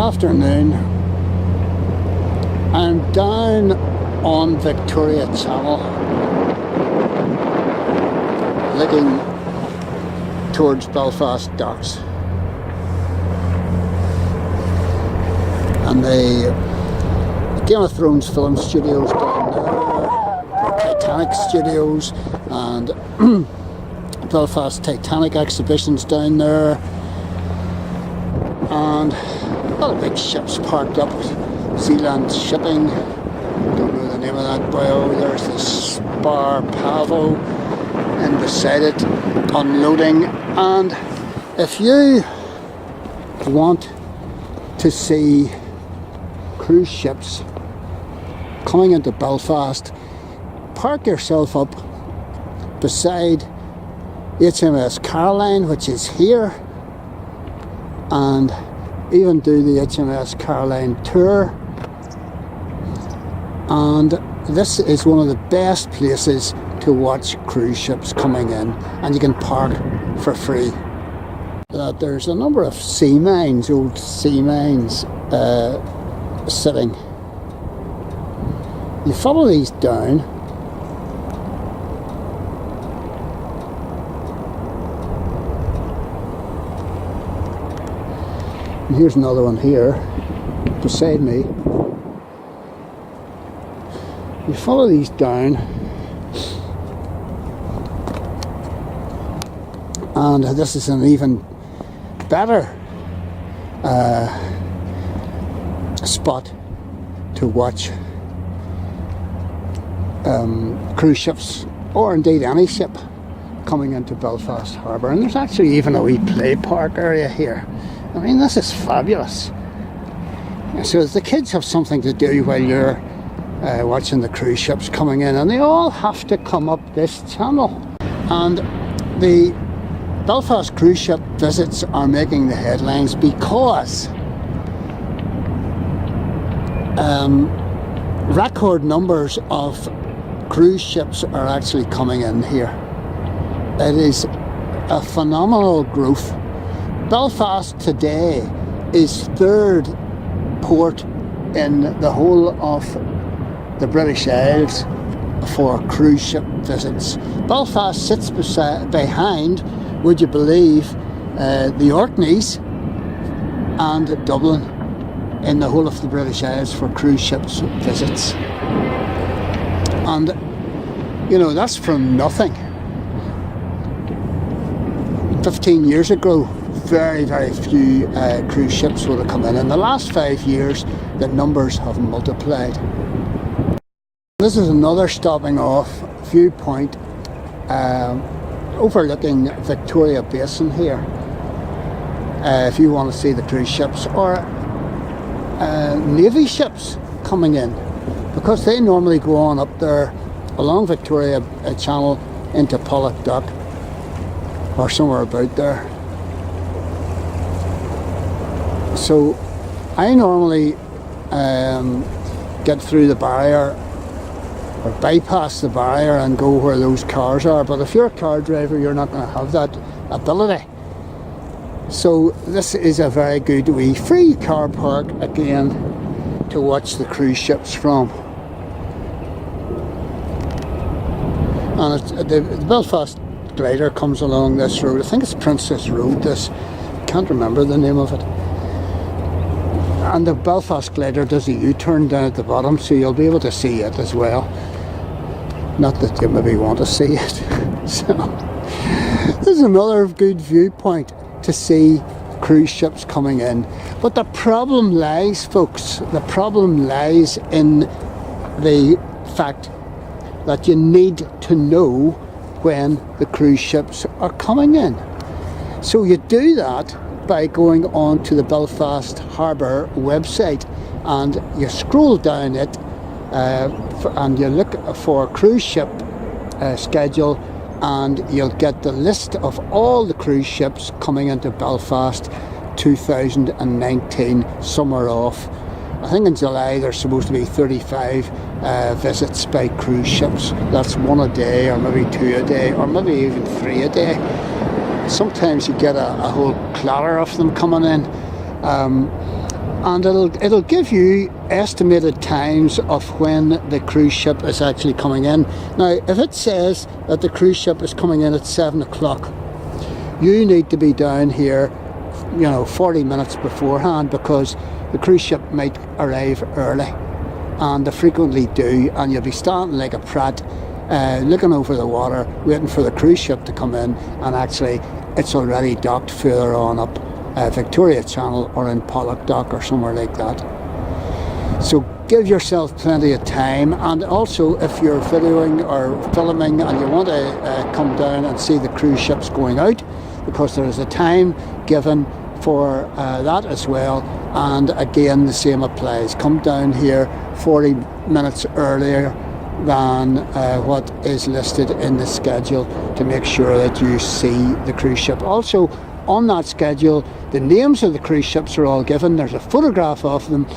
afternoon. I'm down on Victoria Channel, looking towards Belfast docks, and the Game of Thrones film studios down there, Titanic studios, and Belfast Titanic exhibitions down there, and a lot of big ships parked up. Zealand Shipping, don't know the name of that bow. There's the Spar Pavo and beside it unloading. And if you want to see cruise ships coming into Belfast, park yourself up beside HMS Caroline, which is here, and even do the HMS Caroline tour. And this is one of the best places to watch cruise ships coming in, and you can park for free. There's a number of sea mines, old sea mines, sitting. You follow these down, and here's another one here beside me. You follow these down, and this is an even better spot to watch cruise ships, or indeed any ship, coming into Belfast Harbour. And there's actually even a wee play park area here. I mean, this is fabulous. So the kids have something to do while you're watching the cruise ships coming in, and they all have to come up this channel. And the Belfast cruise ship visits are making the headlines because record numbers of cruise ships are actually coming in here. It is a phenomenal growth. Belfast today is third port in the whole of the British Isles for cruise ship visits. Belfast sits behind, would you believe, the Orkneys and Dublin in the whole of the British Isles for cruise ships visits. And you know, that's from nothing. 15 years ago, very few cruise ships would have come in. In the last 5 years, the numbers have multiplied. This is another stopping off viewpoint overlooking Victoria Basin here. If you want to see the cruise ships or Navy ships coming in, because they normally go on up there along Victoria Channel into Pollock Dock or somewhere about there. So I normally get through the barrier or bypass the barrier and go where those cars are, but if you're a car driver, you're not going to have that ability. So this is a very good wee free car park again to watch the cruise ships from. And the Belfast glider comes along this road. I think it's Princess Road, this. Can't remember the name of it. And the Belfast glider does a U-turn down at the bottom, so you'll be able to see it as well. Not that you maybe want to see it. So this is another good viewpoint to see cruise ships coming in. But the problem lies, folks, the problem lies in the fact that you need to know when the cruise ships are coming in. So you do that by going on to the Belfast Harbour website, and you scroll down it and you look for cruise ship schedule, and you'll get the list of all the cruise ships coming into Belfast 2019. Some are off. I think in July there's supposed to be 35 visits by cruise ships. That's one a day, or maybe two a day, or maybe even three a day. Sometimes you get a whole clatter of them coming in. and it'll give you estimated times of when the cruise ship is actually coming in. Now, if it says that the cruise ship is coming in at 7 o'clock, you need to be down here, 40 minutes beforehand, because the cruise ship might arrive early, and they frequently do, and you'll be standing like a prat, looking over the water, waiting for the cruise ship to come in, and actually it's already docked further on up Victoria Channel or in Pollock Dock or somewhere like that. So give yourself plenty of time, and also if you're videoing or filming and you want to come down and see the cruise ships going out, because there is a time given for that as well, and again the same applies. Come down here 40 minutes earlier than what is listed in the schedule to make sure that you see the cruise ship. Also on that schedule, the names of the cruise ships are all given. There's a photograph of them,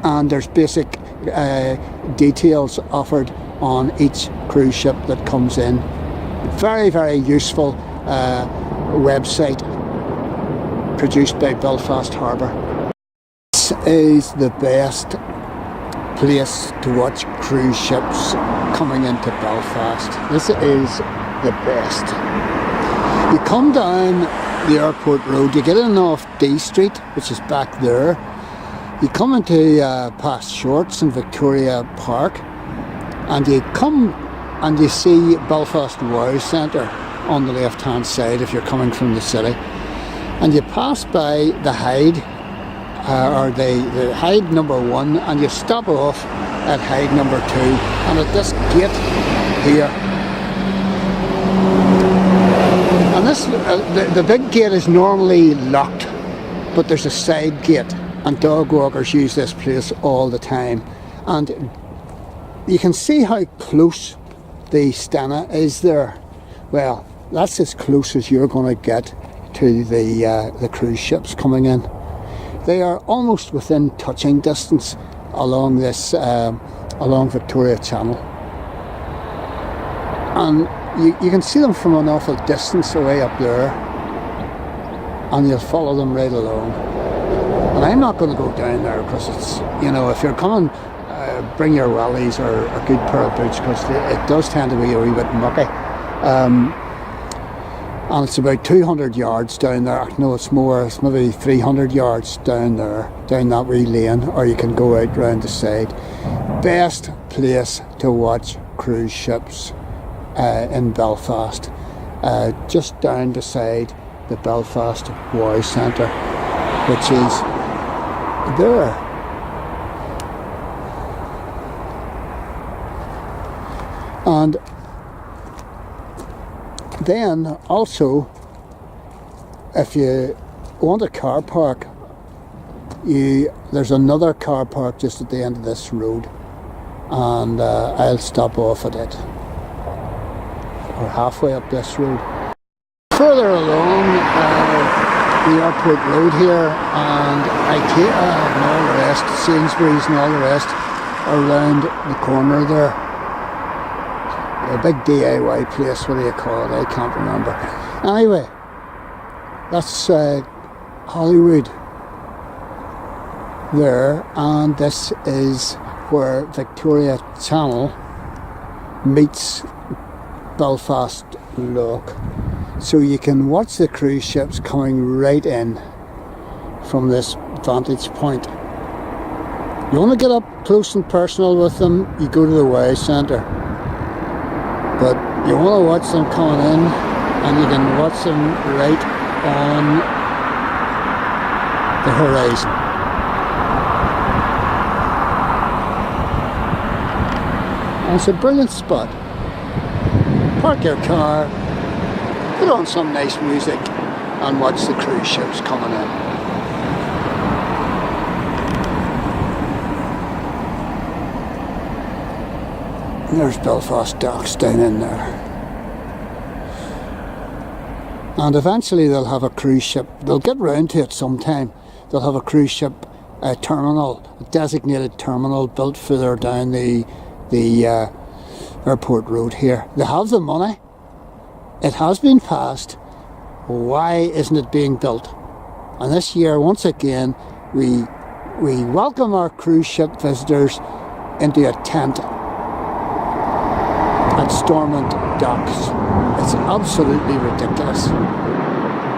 and there's basic details offered on each cruise ship that comes in. Very, very useful website produced by Belfast Harbour. This is the best place to watch cruise ships coming into Belfast. This is the best. You come down the airport road, you get in off D Street, which is back there. You come into past Shorts and Victoria Park, and you come and you see Belfast Wow Centre on the left hand side if you're coming from the city, and you pass by the Hyde, or the Hyde number 1, and you stop off at Hyde number 2, and at this gate here. And this, the big gate is normally locked, but there's a side gate, and dog walkers use this place all the time. And you can see how close the Stena is there. Well, that's as close as you're going to get to the cruise ships coming in. They are almost within touching distance along this, along Victoria Channel. And you can see them from an awful distance away up there, and you'll follow them right along. And I'm not going to go down there because it's, if you're coming, bring your wellies or a good pair of boots, because it does tend to be a wee bit mucky. And it's about 200 yards down there. No, it's more, it's maybe 300 yards down there, down that wee lane, or you can go out round the side. Best place to watch cruise ships in Belfast, just down beside the Belfast Wow Centre, which is there. And then also, if you want a car park, there's another car park just at the end of this road, and I'll stop off at it, or halfway up this road. Further along the airport road here, and IKEA and all the rest, Sainsbury's and all the rest, are around the corner there. A big DIY place, what do you call it? I can't remember. Anyway, that's Hollywood there, and this is where Victoria Channel meets Belfast Lough. So you can watch the cruise ships coming right in from this vantage point. You want to get up close and personal with them, you go to the Wow Centre. But you want to watch them coming in, and you can watch them right on the horizon. And it's a brilliant spot. Park your car, put on some nice music, and watch the cruise ships coming in. There's Belfast Docks down in there. And eventually they'll have a cruise ship, they'll get round to it sometime, they'll have a cruise ship terminal, a designated terminal built further down the airport road here. They have the money, it has been passed, why isn't it being built? And this year, once again, we we welcome our cruise ship visitors into a tent at Stormont Docks. It's absolutely ridiculous.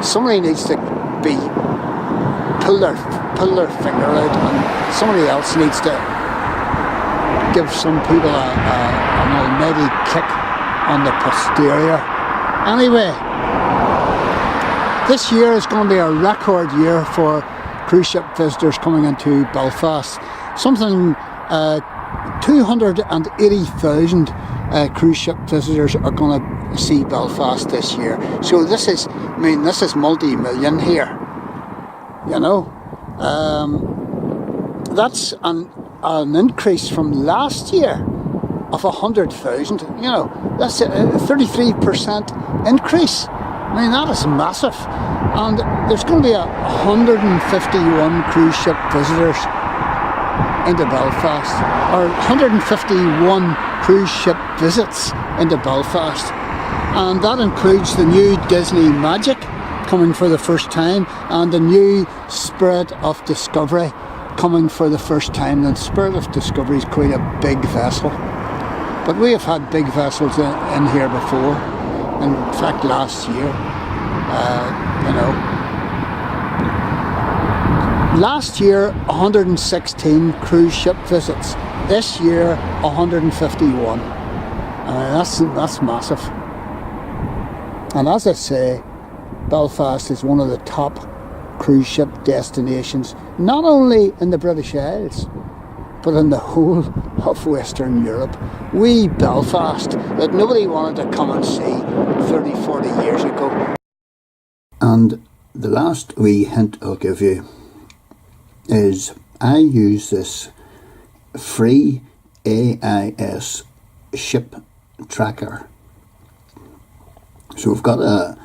Somebody needs to pull their finger out, and somebody else needs to give some people an almighty kick on the posterior. Anyway, this year is going to be a record year for cruise ship visitors coming into Belfast. Something 280,000 cruise ship visitors are going to see Belfast this year. So this is multi-million here. You know, that's an increase from last year of 100,000. You know, that's a 33% increase. I mean, that is massive. And there's going to be 151 cruise ship visitors into Belfast, or 151 cruise ship visits into Belfast. And that includes the new Disney Magic coming for the first time, and the new Spirit of Discovery coming for the first time. The Spirit of Discovery is quite a big vessel, but we have had big vessels in here before. In fact, last year, last year 116 cruise ship visits. This year 151. That's massive. And as I say, Belfast is one of the top cruise ship destinations, not only in the British Isles, but in the whole of Western Europe. We Belfast that nobody wanted to come and see 30, 40 years ago. And the last wee hint I'll give you is I use this free AIS ship tracker. So we've got a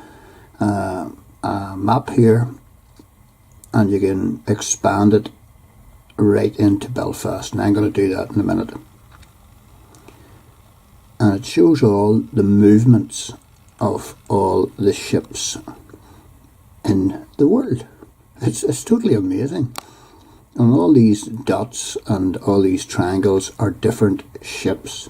map here, and you can expand it right into Belfast, and I'm going to do that in a minute. And it shows all the movements of all the ships in the world. It's totally amazing. And all these dots and all these triangles are different ships.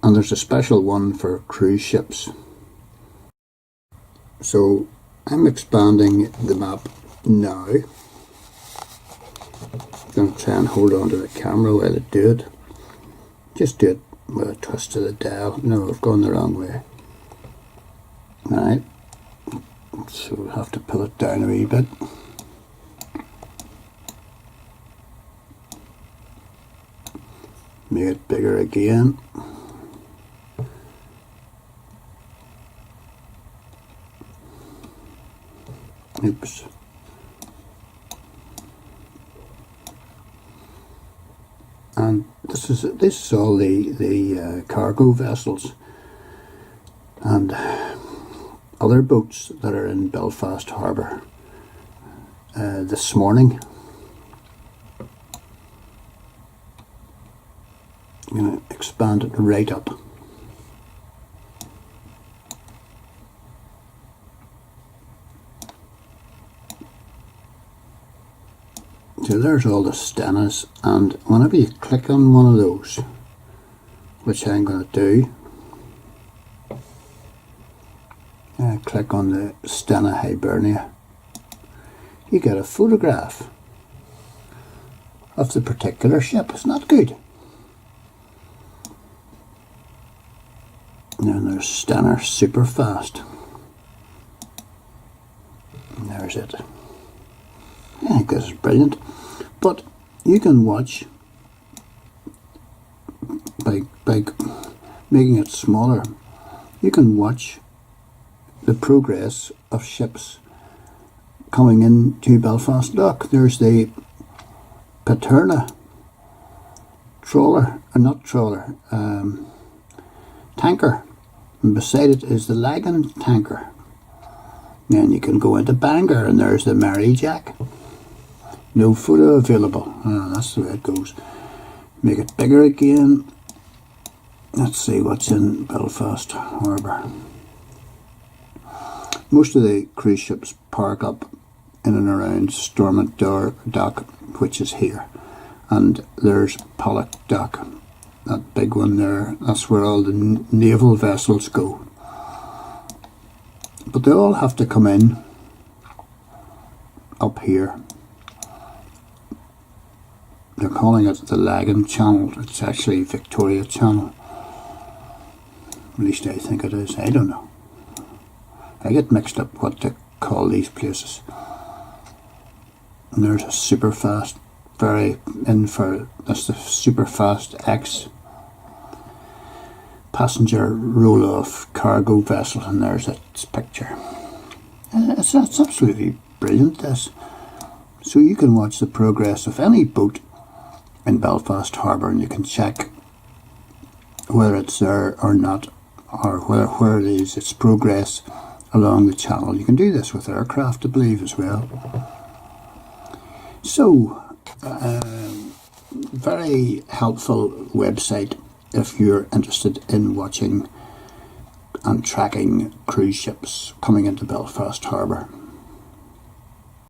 And there's a special one for cruise ships. So I'm expanding the map now. I'm going to try and hold on to the camera while I do it. Just do it with a twist of the dial. No, I've gone the wrong way. Right. So we'll have to pull it down a wee bit. Make it bigger again. Oops. And this is all the cargo vessels and other boats that are in Belfast Harbour this morning. I'm going to expand it right up. So there's all the stenas, and whenever you click on one of those, which I'm going to do, click on the Stena Hibernia, you get a photograph of the particular ship. Isn't that good? And then there's Stena Superfast. And there's it. I think this is brilliant. But you can watch by making it smaller. You can watch the progress of ships coming into Belfast Dock. There's the Paterna trawler, tanker, and beside it is the Lagan tanker. Then you can go into Bangor, and there's the Mary Jack. No photo available. That's the way it goes. Make it bigger again. Let's see what's in Belfast Harbour. Most of the cruise ships park up in and around Stormont Dock, which is here. And there's Pollock Dock, that big one there. That's where all the naval vessels go. But they all have to come in up here. They're calling it the Lagan Channel. It's actually Victoria Channel. At least I think it is. I don't know. I get mixed up what to call these places. And there's a super fast ferry in for, that's the super fast X passenger roll-off cargo vessel, and there's its picture. It's absolutely brilliant, this. So you can watch the progress of any boat in Belfast Harbour, and you can check whether it's there or not, or where it is, its progress along the channel. You can do this with aircraft, I believe, as well. So, very helpful website if you're interested in watching and tracking cruise ships coming into Belfast Harbour.